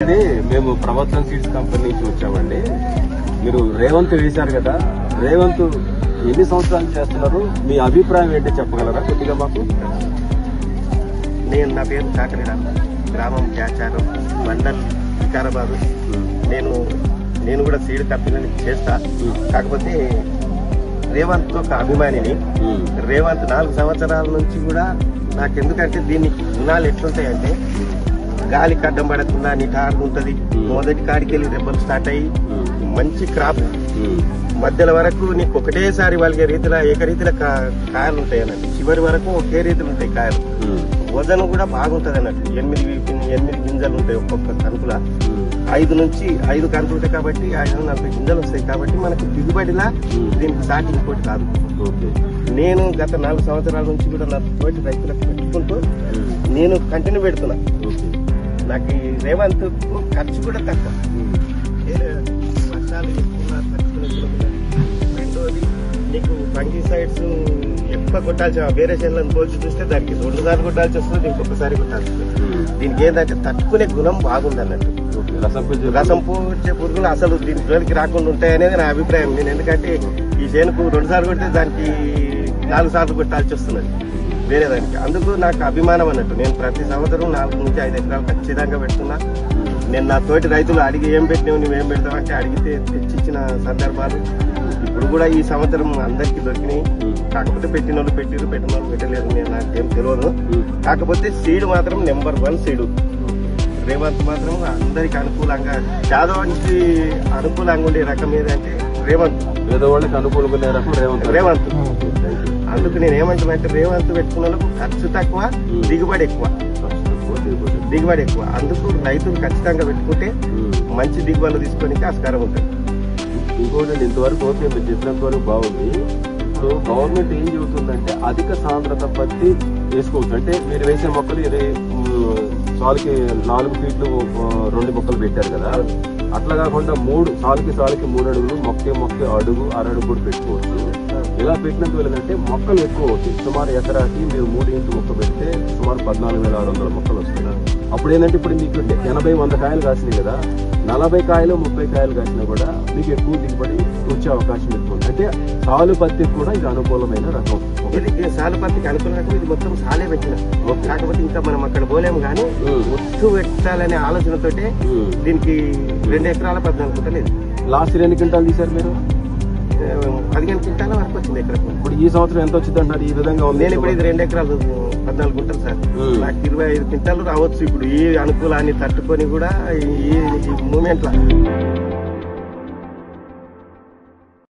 మేము ప్రవర్తన seeds company నుంచి వచ్చామండి. మీరు రేవంత్ వేశారు కదా, రేవంత్ ఎన్ని సంవత్సరాలు చేస్తున్నారు, మీ అభిప్రాయం ఏంటి చెప్పగలరా కొద్దిగా మాకు? నా పేరు కాకరి రామ, గ్రామం క్యాచారం, మండల్ వికారాబాద్. నేను కూడా సీడ్ కంపెనీ చేస్తా. కాకపోతే రేవంత్ ఒక అభిమానిని. రేవంత్ 4 సంవత్సరాల నుంచి కూడా నాకెందుకంటే దీన్ని గుణాలు ఎట్లుంటాయంటే, గాలికి అడ్డం పడకుండా నిటారుగా ఉంటది. మొదటి కాడికి వెళ్ళి రెబ్బలు స్టార్ట్ అయ్యి మంచి క్రాప్, మధ్యలో వరకు నీకు ఒకటేసారి వాళ్ళకి రీతిలో ఏకరీతిలో కాయలు ఉంటాయి అన్నట్టు. చివరి వరకు ఒకే రీతిలో ఉంటాయి కాయలు. వజనం కూడా బాగుంటది అన్నట్టు. 8 గింజలు ఉంటాయి ఒక్కొక్క కనుపుల. 5 కనుపులు ఉంటాయి కాబట్టి 540 గింజలు వస్తాయి. కాబట్టి మనకు దిగుబడిలా దీనికి సాటి ఇంకోటి కాదు. నేను గత 4 సంవత్సరాల నుంచి కూడా నా తోటి రైతులకు పెట్టుకుంటూ నేను కంటిన్యూ పెడుతున్నా. నాకు ఈ రేవంత్ ఖర్చు కూడా తక్కువ, వర్షాలు ఎక్కువ తక్కువ. రెండోది నీకు ఫంగిసైడ్స్ ఎక్కువ కొట్టాల్సి, వేరే చేనులను పోల్చి చూస్తే దానికి 2 సార్లు కొట్టాల్సి వస్తుంది, ఇంకొకసారి కొట్టాల్సి వస్తుంది. దీనికి ఏంటంటే తట్టుకునే గుణం బాగుంది అన్నట్టు. రసం పూడ్చే పురుగులు అసలు దీని జోలికి రాకుండా ఉంటాయనేది నా అభిప్రాయం. నేను ఎందుకంటే ఈ చేనుకు 2 సార్లు కొడితే దానికి 4 సార్లు కొట్టాల్సి వస్తున్నది వేరే దానికి. అందుకు నాకు అభిమానం అన్నట్టు. నేను ప్రతి సంవత్సరం 4 నుంచి 5 ఎకరాలు ఖచ్చితంగా పెడుతున్నా. నేను నా తోటి రైతులు అడిగి ఏం పెట్టినావు, నువ్వేం పెడతావంటే అడిగితే తెచ్చిచ్చిన సందర్భాలు ఇప్పుడు కూడా ఈ సంవత్సరం అందరికీ దొరికినాయి. కాకపోతే పెట్టిన వాళ్ళు పెట్టిరు, పెట్టిన వాళ్ళు పెట్టలేరు, నేను నాకేం తెలియదు. కాకపోతే సీడ్ మాత్రం నెంబర్ 1 సీడు. రేవంత్ మాత్రం అందరికి అనుకూలంగా, పేదవానికి అనుకూలంగా ఉండే రకం ఏదంటే రేవంత్. పేదవాళ్ళకి అనుకూలంగా రకం రేవంత్. అందుకు నేను ఏమంటున్నా, రేవంత్ పెట్టుకున్న వాళ్ళకు ఖర్చు తక్కువ, దిగుబడి ఎక్కువ. అందుకు రైతులు ఖచ్చితంగా పెట్టుకుంటే మంచి దిగుబడులు తీసుకోనికి ఆస్కారం ఉంటుంది. ఇంకోటి ఇంతవరకు ఓకే, మీరు చెప్పినంత వరకు బాగుంది. ఇప్పుడు గవర్నమెంట్ ఏం చెబుతుందంటే అధిక సాంద్రత పత్తి వేసుకోవచ్చు. అంటే మీరు వేసే మొక్కలు సాలుకి 4 ఫీట్లు 2 మొక్కలు పెట్టారు కదా, అట్లా కాకుండా 3 సాలుకి 3 అడుగులు, మొక్కే అడుగు, అరడుగు కూడా పెట్టుకోవచ్చు. ఇలా పెట్టినందుకు ఏంటంటే మొక్కలు ఎక్కువ అవుతాయి. సుమారు ఎకరాకి మీరు 3 ఇంటూ మొక్క పెడితే సుమారు 14,600 మొక్కలు వస్తాయి. అప్పుడు ఏంటంటే ఇప్పుడు మీకు 80-100 కాయలు కాసినాయి కదా, 40 కాయలు 30 కాయలు కాసినా కూడా మీకు ఎక్కువ దిగుబడి వచ్చే అవకాశం ఎక్కువ ఉంది. అంటే సాలు పత్తికి కూడా ఇది అనుకూలమైన రకం. ఇది సాలు పత్తికి అనుకూల రకం. ఇది మొత్తం సాలే పెట్టిన. కాకపోతే ఇంకా మనం అక్కడ పోలేము కానీ ఒత్తు పెట్టాలనే ఆలోచనతోటే దీనికి 2 ఎకరాల 14 గుంటలు. లాస్ట్ ఇయర్ ఎన్ని క్వింటాలు తీశారు మీరు? 15 క్వింటాల వరకు వచ్చింది ఎకరకు. ఇప్పుడు ఈ సంవత్సరం ఎంత వచ్చింది అంటారు? ఈ విధంగా ఉంది. నేను ఇప్పుడు ఇది 2 ఎకరాలు 14 గుంటలు సార్. నాకు 25 క్వింటాలు రావచ్చు ఇప్పుడు. ఈ అనుకూలాన్ని తట్టుకొని కూడా ఈ మూమెంట్